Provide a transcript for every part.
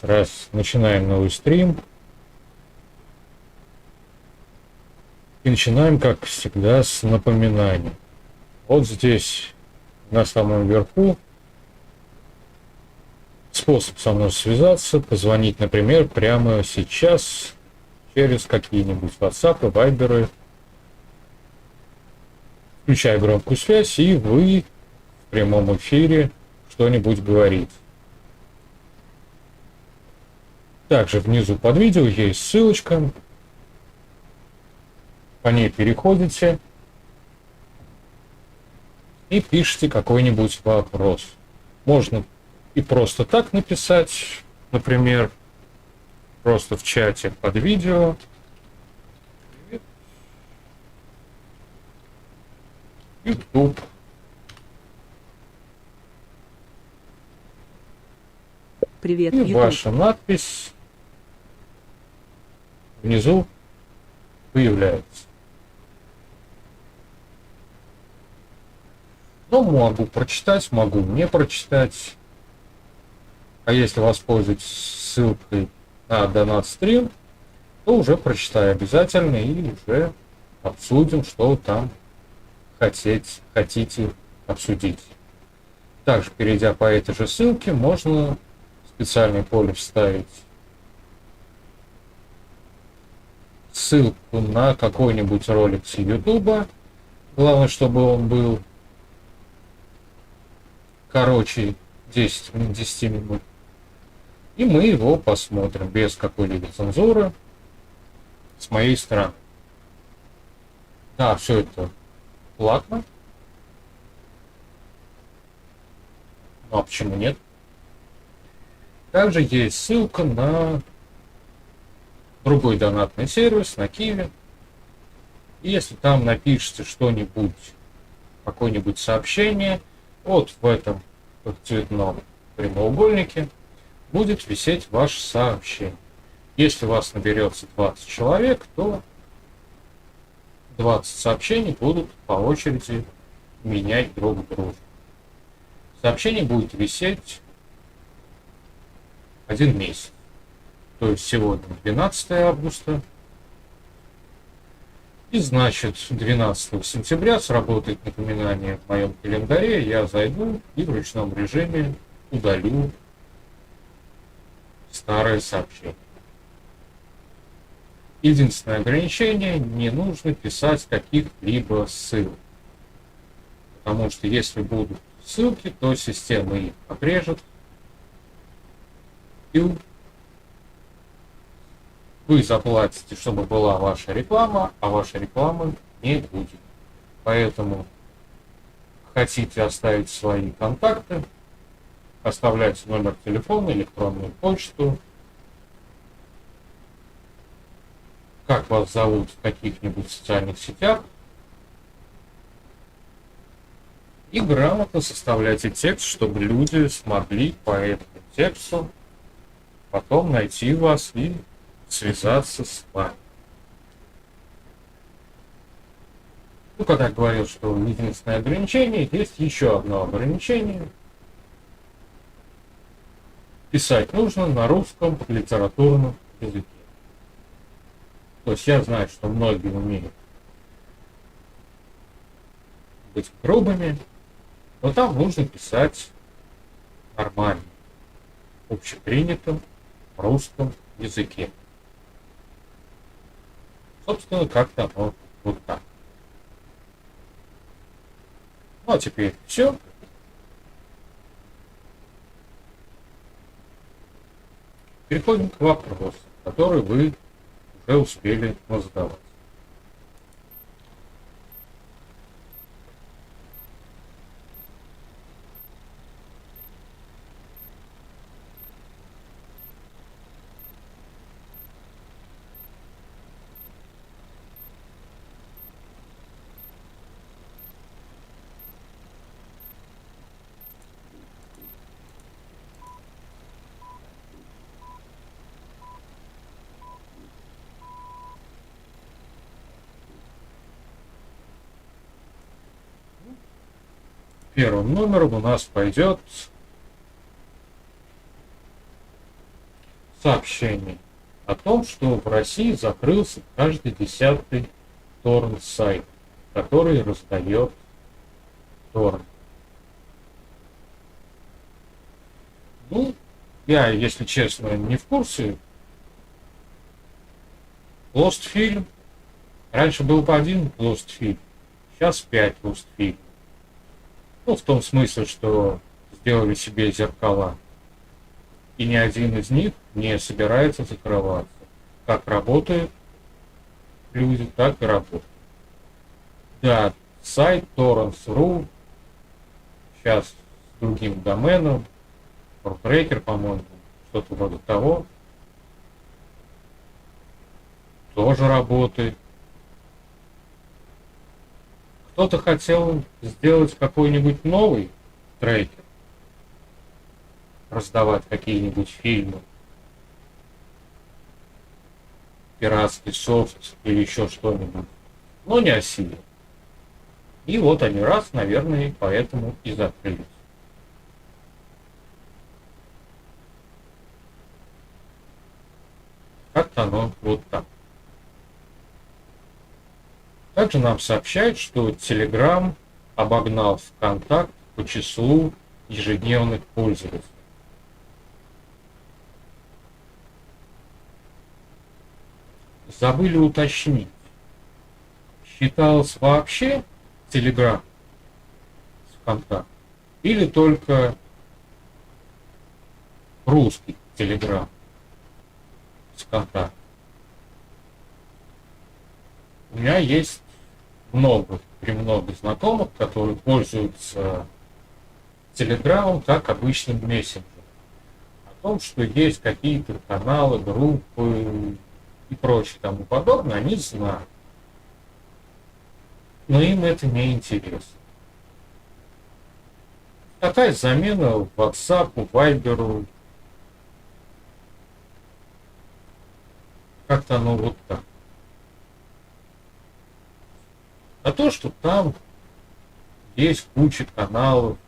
Раз. Начинаем новый стрим. И начинаем, как всегда, с напоминаний. Вот здесь, на самом верху, способ со мной связаться, позвонить, например, прямо сейчас через какие-нибудь WhatsApp, Viber. Включаю громкую связь, и вы в прямом эфире что-нибудь говорите. Также внизу под видео есть ссылочка. По ней переходите и пишите какой-нибудь вопрос. Можно и просто так написать, например, просто в чате под видео. YouTube. Привет, и YouTube. Ваша надпись внизу появляется. Но могу прочитать, могу не прочитать. А если воспользуетесь ссылкой на донат-стрим, то уже прочитаю обязательно и уже обсудим, что там хотите обсудить. Также, перейдя по этой же ссылке, можно в специальное поле вставить ссылку на какой-нибудь ролик с YouTube. Главное, чтобы он был короче 10 минут. И мы его посмотрим без какой-либо цензуры с моей стороны. Да, все это платно. Ну а почему нет? Также есть ссылка на другой донатный сервис, на Киви. И если там напишите что-нибудь, какое-нибудь сообщение, вот в этом цветном прямоугольнике будет висеть ваше сообщение. Если у вас наберется 20 человек, то 20 сообщений будут по очереди менять друг друга. Сообщение будет висеть 1 месяц. То есть сегодня 12 августа. И значит 12 сентября сработает напоминание в моем календаре. Я зайду и в ручном режиме удалю старое сообщение. Единственное ограничение — не нужно писать каких-либо ссылок. Потому что если будут ссылки, то система их обрежет. И вы заплатите, чтобы была ваша реклама, а вашей рекламы не будет. Поэтому хотите оставить свои контакты, оставляйте номер телефона, электронную почту, как вас зовут в каких-нибудь социальных сетях, и грамотно составляйте текст, чтобы люди смогли по этому тексту потом найти вас и связаться с вами. Ну, когда я говорил, что единственное ограничение, есть еще одно ограничение. Писать нужно на русском литературном языке. То есть я знаю, что многие умеют быть грубыми, но там нужно писать нормально, общепринятым русском языке. Собственно, как-то оно вот так. Ну, а теперь все. Переходим к вопросам, которые вы уже успели задавать. Первым номером у нас пойдет сообщение о том, что в России закрылся каждый 10-й торрент-сайт, который раздает торрент. Ну, я, если честно, не в курсе. Lost Film. Раньше был по один Lost Film, сейчас 5 Lost Film. Ну, в том смысле, что сделали себе зеркала. И ни один из них не собирается закрываться. Как работают люди, так и работают. Да, сайт torrents.ru сейчас с другим доменом, Fortracker, по-моему, что-то вроде того, тоже работает. Кто-то хотел сделать какой-нибудь новый трекер, раздавать какие-нибудь фильмы, пиратский софт или еще что-нибудь, но не осилил. И вот они раз, наверное, поэтому и закрылись. Как-то оно вот так. Также нам сообщают, что Telegram обогнал ВКонтакт по числу ежедневных пользователей. Забыли уточнить, считалось вообще Telegram с ВКонтакт или только русский Telegram с ВКонтакт? У меня есть много знакомых, которые пользуются Телеграмом как обычным мессенджером. О том, что есть какие-то каналы, группы и прочее тому подобное, они знают. Но им это не интересно. Такая замена WhatsApp, Viber. Как-то оно вот так. А то, что там есть куча каналов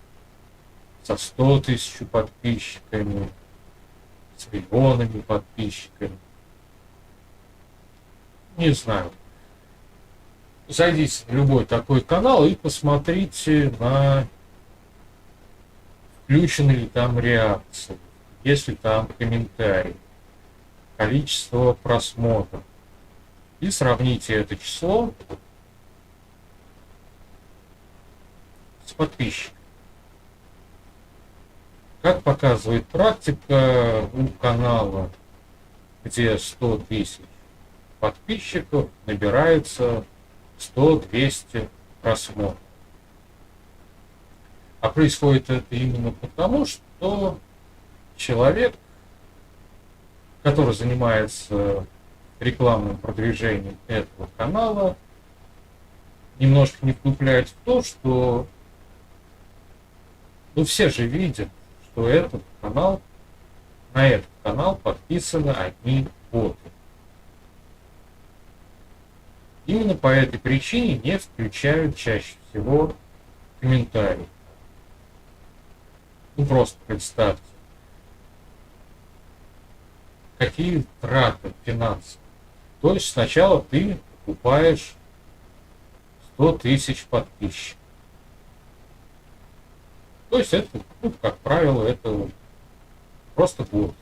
со 100 тысяч подписчиками, с миллионами подписчиками. Не знаю. Зайдите в любой такой канал и посмотрите на включены ли там реакции, есть ли там комментарии, количество просмотров. и сравните это число с подписчиками. Как показывает практика, у канала, где 100 тысяч подписчиков, набирается 100-200 просмотров. А происходит это именно потому, что человек, который занимается рекламным продвижением этого канала, немножко не вступляет в то, что все же видят, что этот канал, на этот канал подписаны одни боты. Именно по этой причине не включают чаще всего комментарии. Просто представьте, какие траты финансовые. То есть сначала ты покупаешь 100 тысяч подписчиков. То есть это, как правило, это просто бот.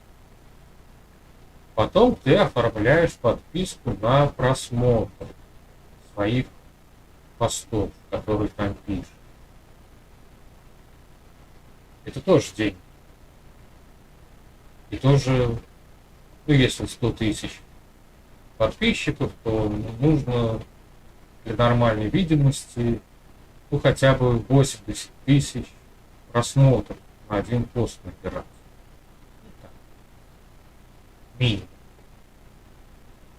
Потом ты оформляешь подписку на просмотр своих постов, которые там пишешь. Это тоже деньги. И тоже, если 100 тысяч подписчиков, то нужно для нормальной видимости хотя бы 80 тысяч просмотров на один пост набирать. Минимум.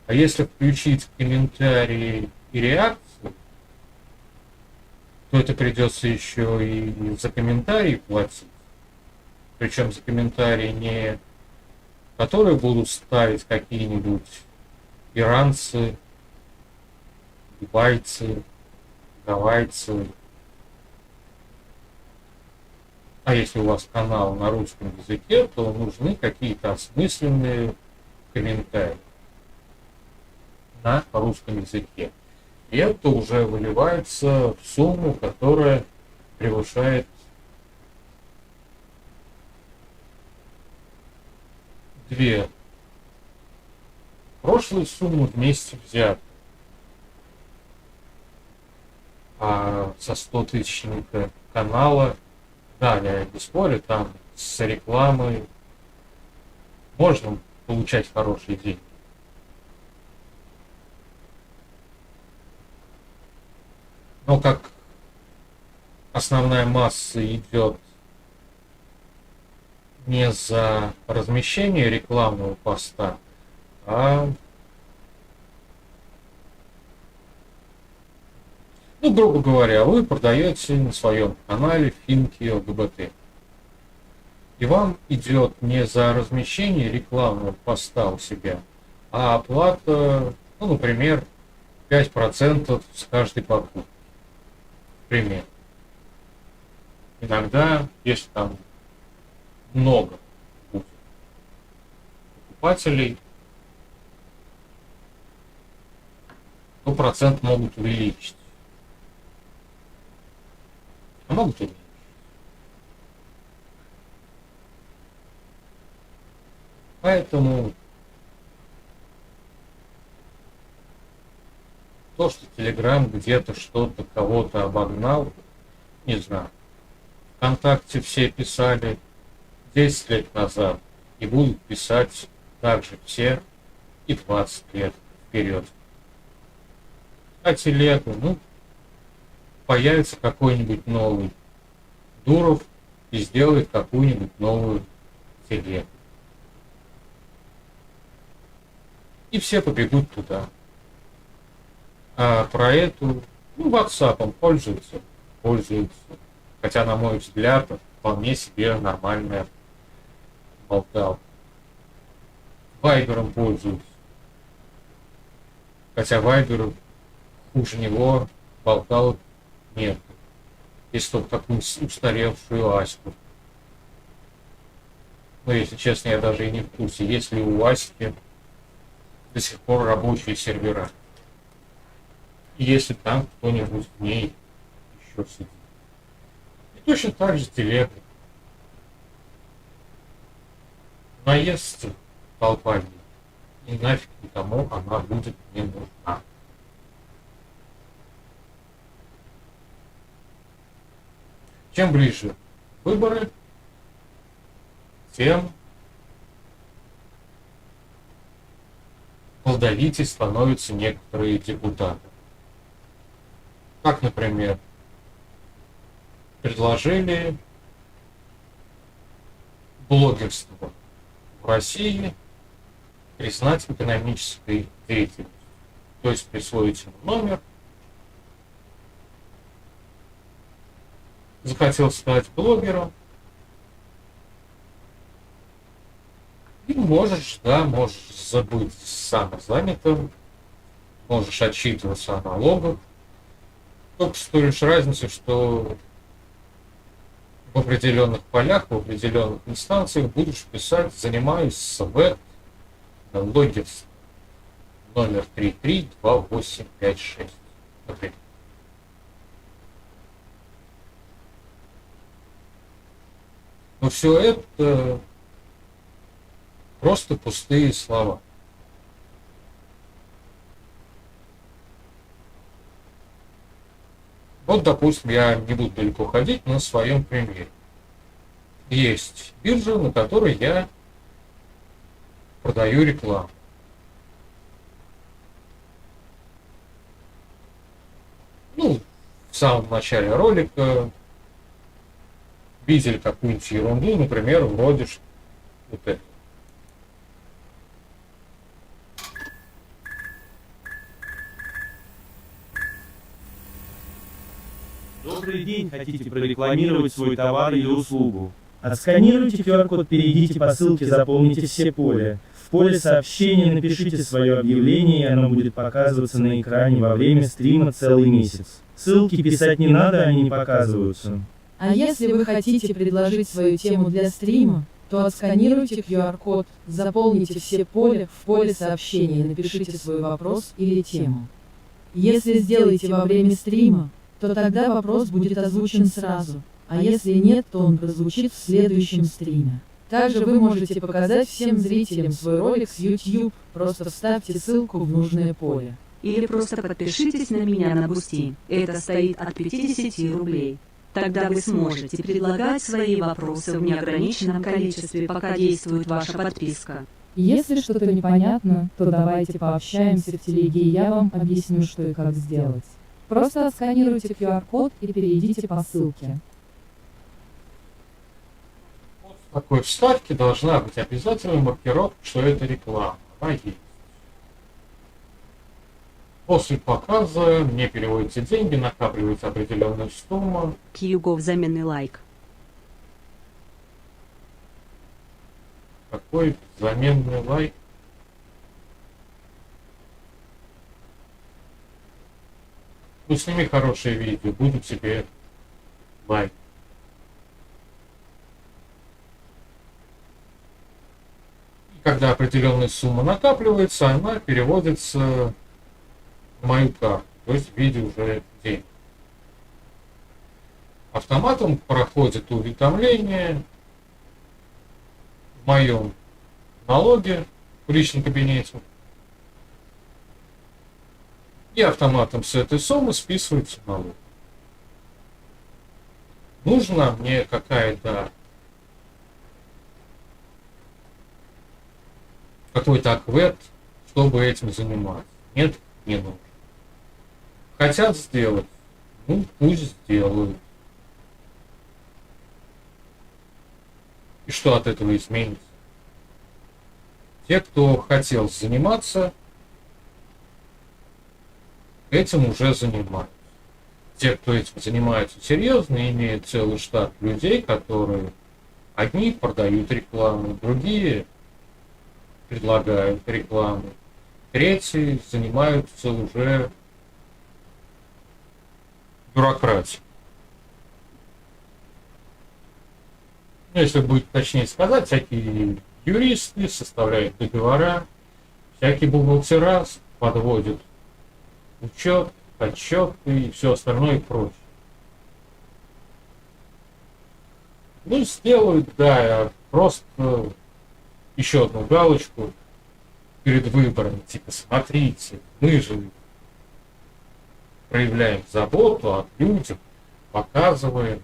А если включить комментарии и реакции, то это придется еще и за комментарии платить. Причем за комментарии не которые будут ставить какие-нибудь иранцы, дубайцы, гавайцы. А если у вас канал на русском языке, то нужны какие-то осмысленные комментарии на русском языке. И это уже выливается в сумму, которая превышает две прошлые суммы вместе взятые. А со 100-тысячника канала, да, я не спорю, там с рекламой можно получать хорошие деньги. Но как основная масса идет не за размещение рекламного поста, а, грубо говоря, вы продаете на своем канале финки ЛГБТ. И вам идет не за размещение рекламного поста у себя, а оплата, например, 5% с каждой покупки. Пример. Иногда, если там много будет покупателей, то процент могут увеличить. А могут увеличить. Поэтому то, что Telegram где-то что-то, кого-то обогнал, не знаю. ВКонтакте все писали 10 лет назад и будут писать также все и 20 лет вперед. А телегу, появится какой-нибудь новый Дуров и сделает какую-нибудь новую телегу. И все побегут туда. А про эту, WhatsApp пользуются. Хотя, на мой взгляд, вполне себе нормальная болталка. Вайбером пользуются. Хотя Вайберу хуже него болталок нет. Если только какую-нибудь устаревшую Аську. Если честно, я даже и не в курсе, есть ли у Аськи до сих пор рабочие сервера. И если там кто-нибудь в ней еще сидит. И точно так же телега. Наестся толпа. и нафиг никому она будет не нужна. Чем ближе выборы, тем плодовитее становятся некоторые депутаты. Как, например, предложили блогерство в России признать экономической деятельностью. То есть присвоить ему номер. Захотел стать блогером. И можешь забыть самозанятым, можешь отчитываться о налогах. Только с той лишь разницей, что в определенных полях, в определенных инстанциях будешь писать «Занимаюсь СВ блогерством» номер 332856. Например. Но все это просто пустые слова. Вот, допустим, я не буду далеко ходить на своем примере. Есть биржа, на которой я продаю рекламу. Ну, в самом начале ролика видели какую-нибудь ерунду, например, вроде вот это. Добрый день, хотите прорекламировать свой товар или услугу? Отсканируйте QR-код, перейдите по ссылке, заполните все поля. В поле сообщения напишите свое объявление, и оно будет показываться на экране во время стрима целый месяц. Ссылки писать не надо, они не показываются. А если вы хотите предложить свою тему для стрима, то отсканируйте QR-код, заполните все поля, в поле сообщения напишите свой вопрос или тему. Если сделаете во время стрима, то тогда вопрос будет озвучен сразу, а если нет, то он прозвучит в следующем стриме. Также вы можете показать всем зрителям свой ролик с YouTube, просто вставьте ссылку в нужное поле. Или просто подпишитесь на меня на Бусти. Это стоит от 50 рублей. Тогда вы сможете предлагать свои вопросы в неограниченном количестве, пока действует ваша подписка. Если что-то непонятно, то давайте пообщаемся в телеге, и я вам объясню, что и как сделать. Просто отсканируйте QR-код и перейдите по ссылке. В такой вставке должна быть обязательно маркировка, что это реклама. Она есть. После показа мне переводятся деньги, накапливается определенная сумма. Кьюго взаменный лайк. Какой заменный лайк? Ну, сними хорошее видео, будет тебе лайк. И когда определенная сумма накапливается, она переводится в мою карту, то есть в виде уже денег. Автоматом проходит уведомление в моем налоге в личном кабинете. И автоматом с этой суммы списывается налог. Нужна мне какая-то какой-то аквет, чтобы этим заниматься? Нет, не нужно. Хотят сделать? Ну, пусть сделают. И что от этого изменится? Те, кто хотел заниматься, этим уже занимаются. Те, кто этим занимается серьезно, имеют целый штат людей, которые одни продают рекламу, другие предлагают рекламу, третьи занимаются уже бюрократией. Ну, если будет точнее сказать, всякие юристы составляют договора, всякие бухгалтера подводят учет, отчет и все остальное и прочее. Ну, сделают, да, просто еще одну галочку перед выборами, типа, смотрите, мы же проявляем заботу о людях, показываем,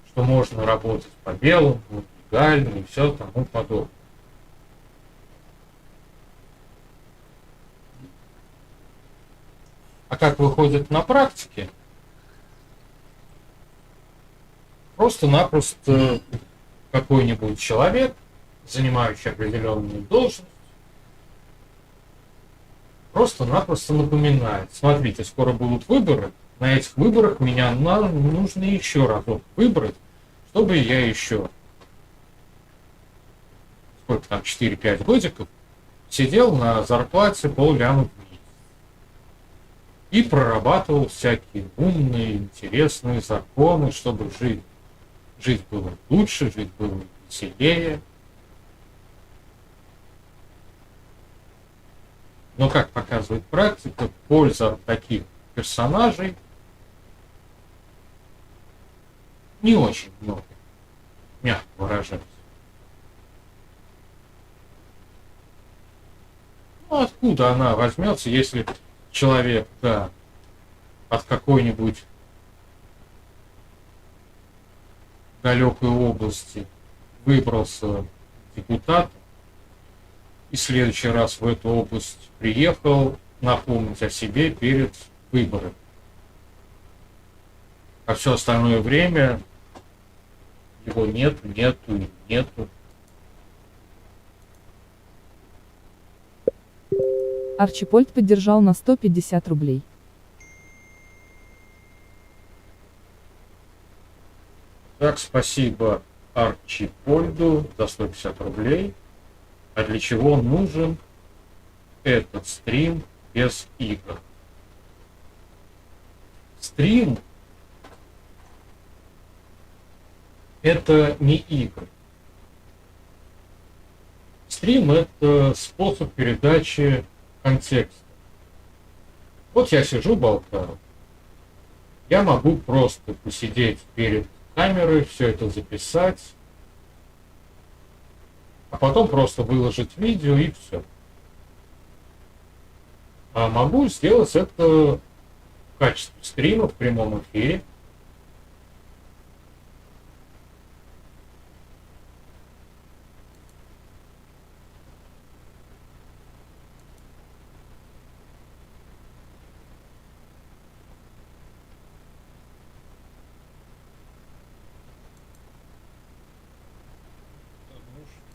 что можно работать по белому, легально и все тому подобное. А как выходит на практике? Просто-напросто какой-нибудь человек, занимающий определенную должность, просто-напросто напоминает: смотрите, скоро будут выборы, на этих выборах меня нужно еще разок выбрать, чтобы я еще, сколько там, 4-5 годиков, сидел на зарплате полляма в месяц и прорабатывал всякие умные, интересные законы, чтобы жить было лучше, жить было веселее. Но, как показывает практика, польза от таких персонажей не очень много, мягко выражаясь. Ну, откуда она возьмется, если человек, да, от какой-нибудь далекой области выбрался депутатом и в следующий раз в эту область приехал напомнить о себе перед выборами. А все остальное время его нету. Арчипольд поддержал на 150 рублей. Так, спасибо Арчипольду за 150 рублей. А для чего нужен этот стрим без игр? Стрим — это не игры. Стрим — это способ передачи контекста. Вот я сижу, болтаю. Я могу просто посидеть перед камерой, все это записать, а потом просто выложить видео и все. А могу сделать это в качестве стрима в прямом эфире.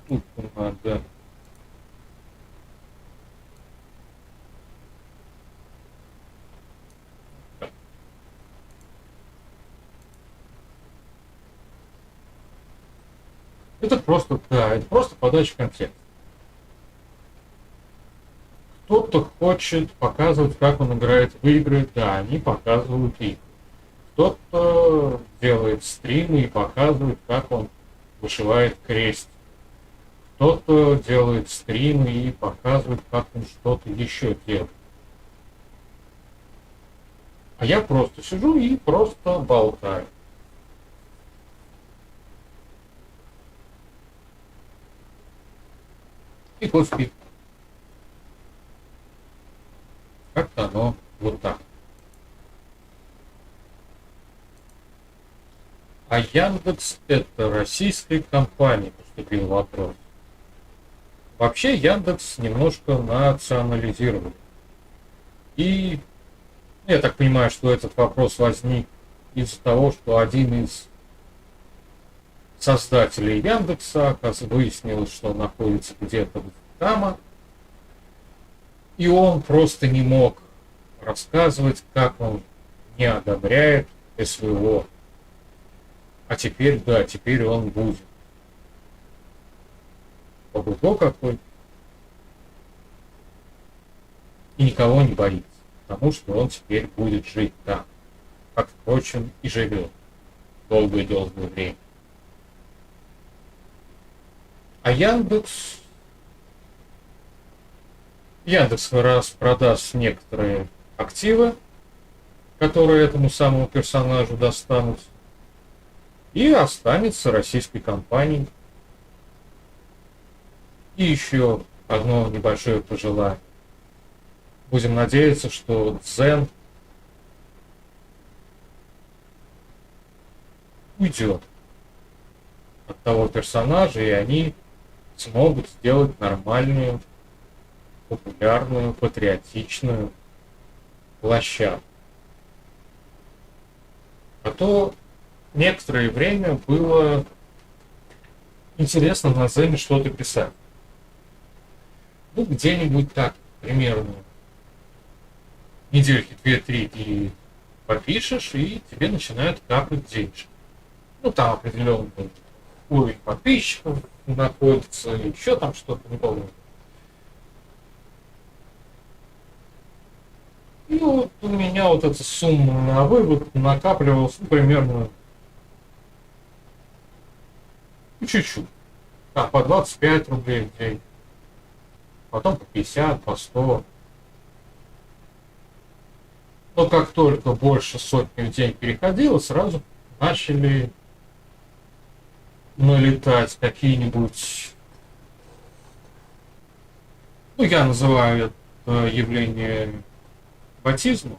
Тут надо. Это просто, да, это просто подача контекста. Кто-то хочет показывать, как он играет в игры, да, они показывают игры. Кто-то делает стримы и показывает, как он вышивает крестик. Кто-то делает стримы и показывает, как он что-то еще делает. А я просто сижу и просто болтаю. И кофе. Как-то оно вот так. А Яндекс — это российская компания, поступил вопрос. Вообще Яндекс немножко национализирован. И я так понимаю, что этот вопрос возник из-за того, что один из создателей Яндекса, оказывается, выяснилось, что он находится где-то в Тама, и он просто не мог рассказывать, как он не одобряет СВО. А теперь, да, теперь он будет. Ого, какой. И никого не боится, потому что он теперь будет жить там, как, впрочем, и живет долгое-долгое время. А Яндекс распродаст некоторые активы, которые этому самому персонажу достанутся, и останется российской компанией. И еще одно небольшое пожелание. Будем надеяться, что Дзен уйдет от того персонажа, и они смогут сделать нормальную, популярную, патриотичную площадку. А то некоторое время было интересно на Дзене что-то писать. Ну, где-нибудь так, примерно, недельки 2-3 ты попишешь, и тебе начинают капать денежки. Ну, там определенный уровень подписчиков находится, еще там что-то, не помню. И вот у меня вот эта сумма на вывод накапливалась, ну, примерно чуть-чуть. Там по 25 рублей в день. Потом по 50, по 100. Но как только больше сотни в день переходило, сразу начали налетать какие-нибудь... Ну, я называю это явление ботизмом.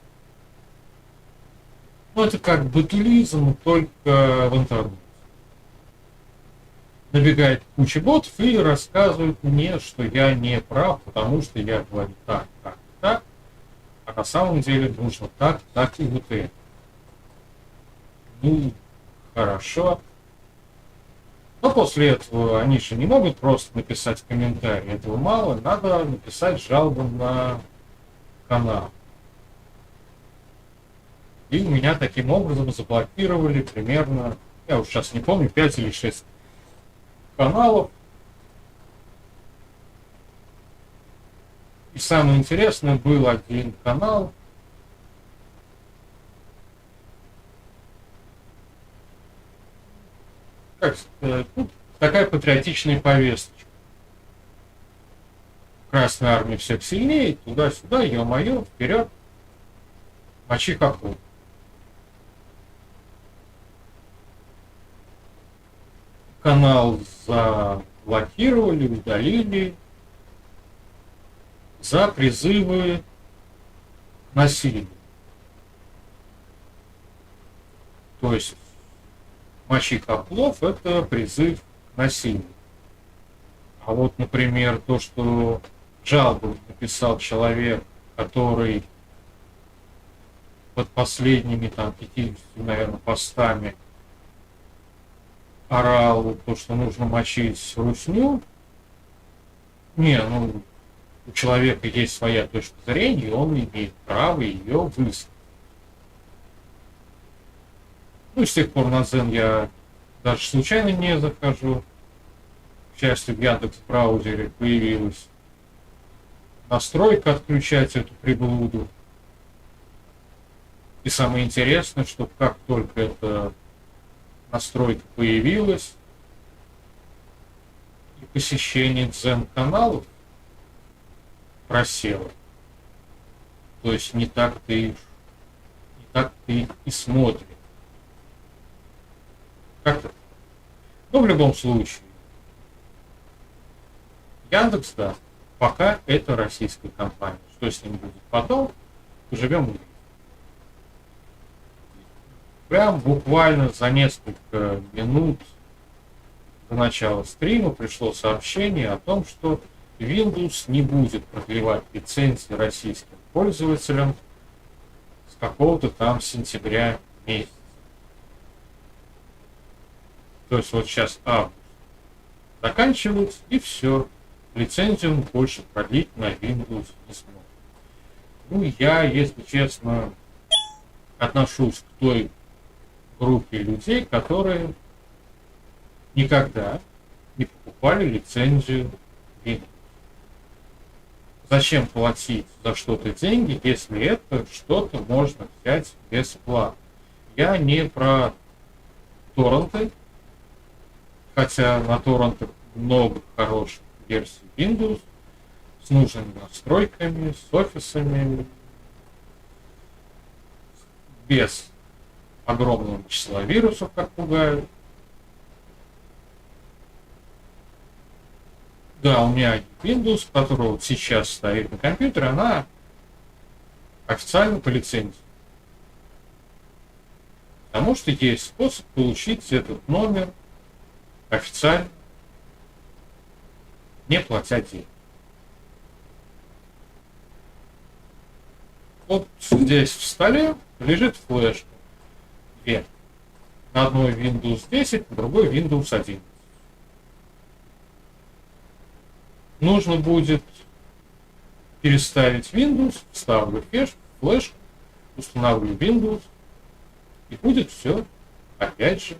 Ну, это как ботулизм, только в интернете. Набегает куча ботов и рассказывает мне, что я не прав, потому что я говорю так, так, так, а на самом деле нужно так, так и вот это. Ну, хорошо. Но после этого они же не могут просто написать комментарий, этого мало, надо написать жалобу на канал. И у меня таким образом заблокировали примерно, я уж сейчас не помню, 5 или 6 каналов. И самое интересное, был один канал, как сказать, ну, такая патриотичная повесточка. Красная армия всех сильнее, туда-сюда, ё-моё, вперед, мочи капут. Канал заблокировали, удалили за призывы к насилию. То есть мочи коплов — это призыв к насилию. А вот, например, то, что жалобу написал человек, который под последними там 50, наверное, постами орал то, что нужно мочить русню. Не, ну, у человека есть своя точка зрения, и он имеет право ее высказать. Ну, и с тех пор на Дзен я даже случайно не захожу. К счастью, в Яндекс.Браузере появилась настройка отключать эту приблуду. И самое интересное, что как только эта настройка появилась, и посещение Дзен-каналов просело. То есть не так ты и смотришь. Как-то. Ну, в любом случае, Яндекс, да, пока это российская компания. Что с ним будет потом, поживем увидим. Прям буквально за несколько минут до начала стрима пришло сообщение о том, что Windows не будет продлевать лицензии российским пользователям с какого-то там сентября месяца. То есть вот сейчас август заканчивается, и все. Лицензию больше продлить на Windows не сможет. Ну, я, если честно, отношусь к той группе людей, которые никогда не покупали лицензию Windows. Зачем платить за что-то деньги, если это что-то можно взять бесплатно? Я не про торренты, хотя на торрентах много хороших версий Windows с нужными настройками, с офисами, без огромного числа вирусов, как пугают. Да, у меня Windows, который вот сейчас стоит на компьютере, она официально по лицензии. Потому что есть способ получить этот номер официально, не платя денег. Вот здесь в столе лежит флешка. Две. На одной Windows 10, на другой Windows 11. Нужно будет переставить Windows, вставлю флешку, устанавливаю Windows, и будет все, опять же,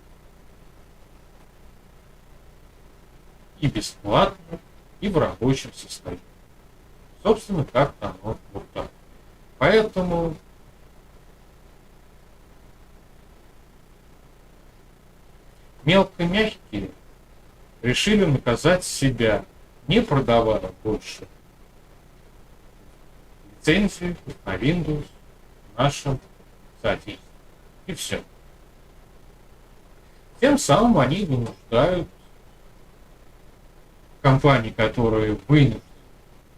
и бесплатно, и в рабочем состоянии. Собственно, как-то оно вот так. Поэтому мелкомягкие решили наказать себя, не продавая больше лицензии на Windows нашим соотечественникам. И все. Тем самым они вынуждают компании, которые вынуждены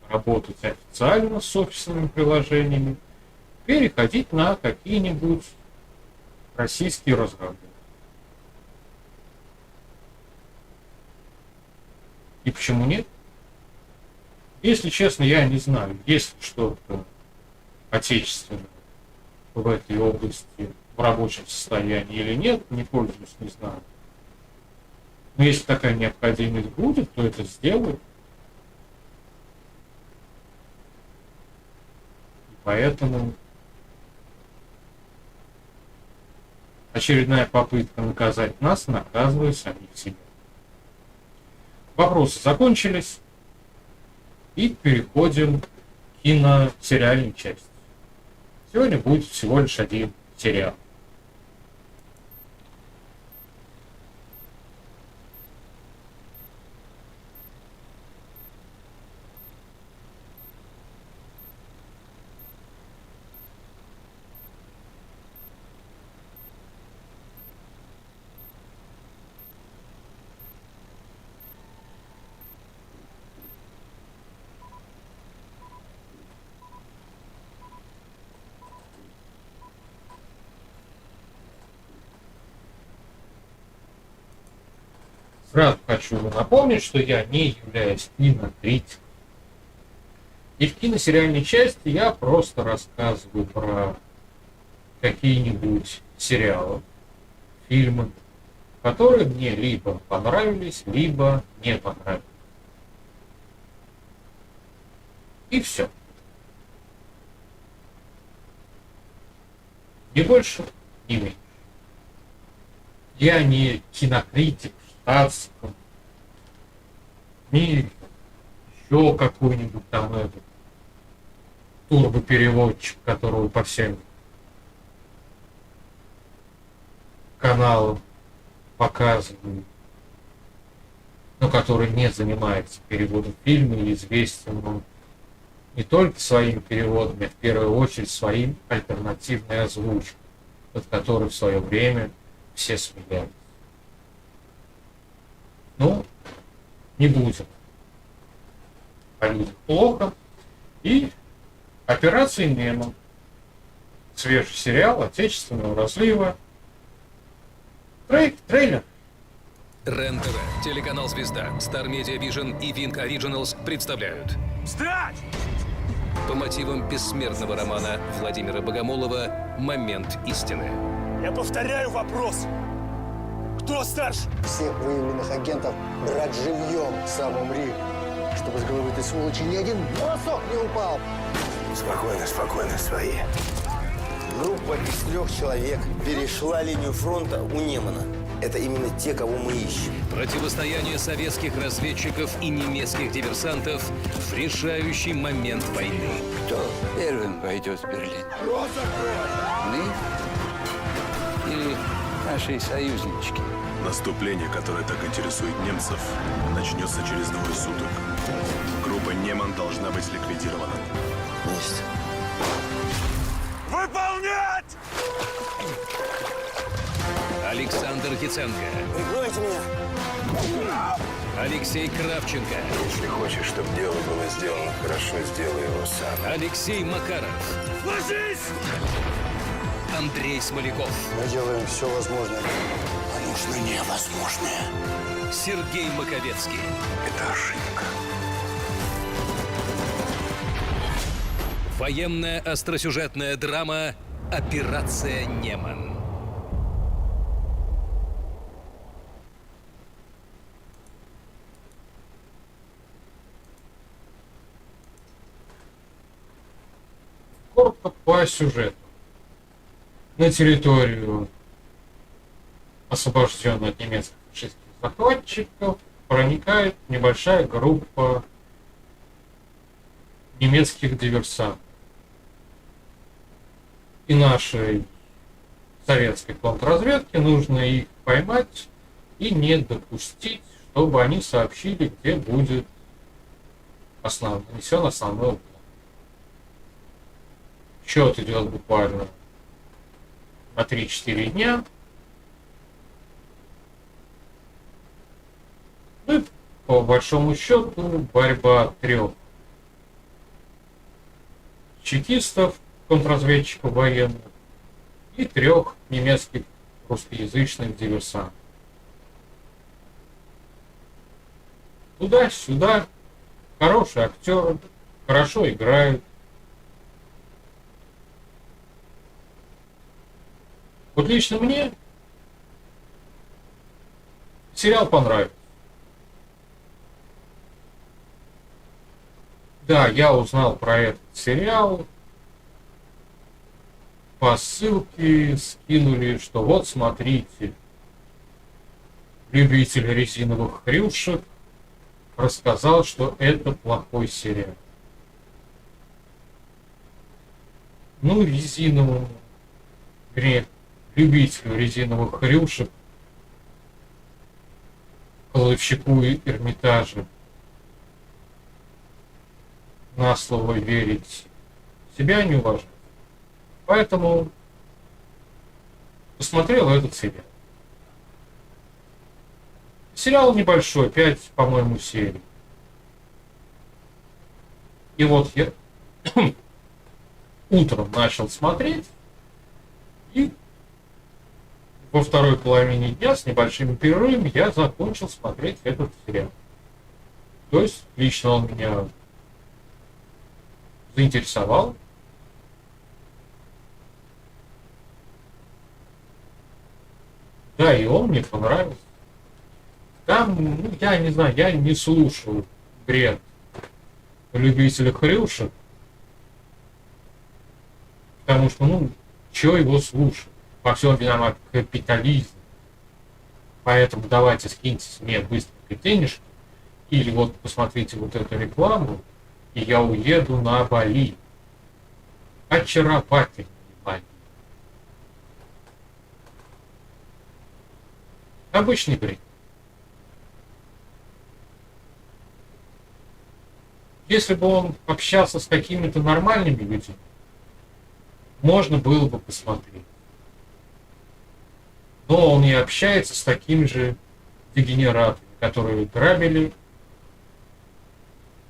работать официально с офисными приложениями, переходить на какие-нибудь российские разработки. И почему нет? Если честно, я не знаю, есть ли что-то отечественное в этой области в рабочем состоянии или нет, не пользуюсь, не знаю. Но если такая необходимость будет, то это сделают. И поэтому очередная попытка наказать нас наказывает самих себя. Вопросы закончились. И переходим к киносериальной части. Сегодня будет всего лишь один сериал. Сразу хочу напомнить, что я не являюсь кинокритиком. И в киносериальной части я просто рассказываю про какие-нибудь сериалы, фильмы, которые мне либо понравились, либо не понравились. И все. Ни больше, ни меньше. Я не кинокритик, ни еще какой-нибудь там этот турбопереводчик, которого по всем каналам показывают, но который не занимается переводом фильма и известен не только своими переводами, а в первую очередь своим альтернативной озвучкой, над которой в свое время все смеялись. Ну, не будем о людях плохо. И операция Немо. Свежий сериал отечественного разлива. Трейлер. РЕН-ТВ, телеканал «Звезда», Star Media Vision и Wink Originals представляют. Встать! По мотивам бессмертного романа Владимира Богомолова «Момент истины». Я повторяю вопрос. Кто старше? Всех выявленных агентов брать живьем, сам умри. Чтобы с головы этой сволочи ни один волосок не упал. Спокойно, спокойно, свои. Группа из 3 человек перешла линию фронта у Немана. Это именно те, кого мы ищем. Противостояние советских разведчиков и немецких диверсантов в решающий момент войны. Кто первым пойдет в Берлин? Мы или наши союзнички? Наступление, которое так интересует немцев, начнется через 2 суток. Группа Неман должна быть ликвидирована. Есть. Выполнять! Александр Киценко, Прикройте меня. Алексей Кравченко. Если хочешь, чтобы дело было сделано хорошо, сделай его сам. Алексей Макаров. Ложись! Андрей Смоляков. Мы делаем все возможное. А нужно невозможное. Сергей Маковецкий. Это ошибка. Военная остросюжетная драма «Операция Неман». Коротко по сюжету. На территорию, освобожденную от немецких фашистских захватчиков, проникает небольшая группа немецких диверсантов. И нашей советской контрразведке нужно их поймать и не допустить, чтобы они сообщили, где будет нанесен основной удар. Счет идет буквально на 3-4 дня. Ну и по большому счету борьба 3 чекистов, контрразведчиков военных и 3 немецких русскоязычных диверсантов. Туда-сюда. Хорошие актеры, хорошо играют. Вот лично мне сериал понравился. Да, я узнал про этот сериал. По ссылке скинули, что вот смотрите, любитель резиновых хрюшек рассказал, что это плохой сериал. Ну, резиновому, вернее, любителю резиновых хрюшек, кладовщику и Эрмитажа на слово верить себя не уважать. Поэтому посмотрел этот сериал. Сериал небольшой, 5, по-моему, серий. И вот я утром начал смотреть, и во второй половине дня с небольшими перерывами я закончил смотреть этот сериал. То есть лично он меня заинтересовал. Да, и он мне понравился. Там, ну, я не знаю, я не слушаю бред любителя хрюшек, потому что, ну, чё его слушать? Во всем виноват капитализм. Поэтому давайте скиньте мне быстренько денежки, или вот посмотрите вот эту рекламу, и я уеду на Бали. Очаровательный Бали. Обычный бред. Если бы он общался с какими-то нормальными людьми, можно было бы посмотреть. Но он и общается с такими же дегенератами, которые грабили,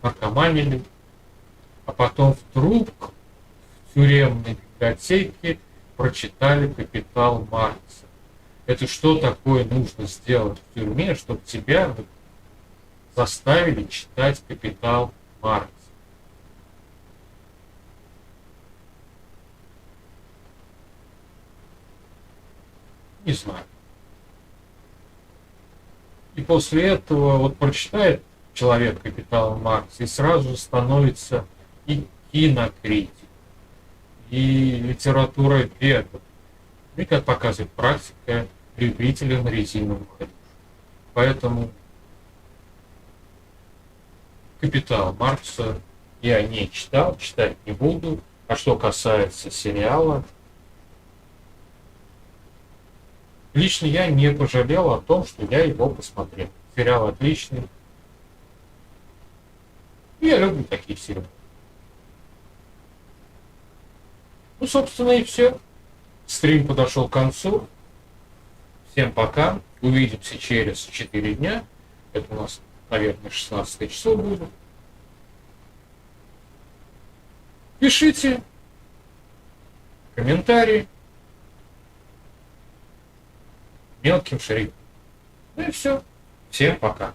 наркоманили, а потом вдруг в тюремной библиотеке прочитали «Капитал Маркса». Это что такое нужно сделать в тюрьме, чтобы тебя заставили читать «Капитал Маркса»? Не знаю. И после этого вот прочитает человек «Капитал Маркса» и сразу же становится и кинокритик, и литературовед, и, как показывает практика, любителем резиновых хрюшек. Поэтому «Капитал Маркса» я не читал, читать не буду. А что касается сериала, лично я не пожалел о том, что я его посмотрел. Сериал отличный. Я люблю такие сериалы. Ну, собственно, и все. Стрим подошел к концу. Всем пока. Увидимся через 4 дня. Это у нас наверное, 16 число будет. Пишите комментарии мелким шрифтом. Ну и все. Всем пока.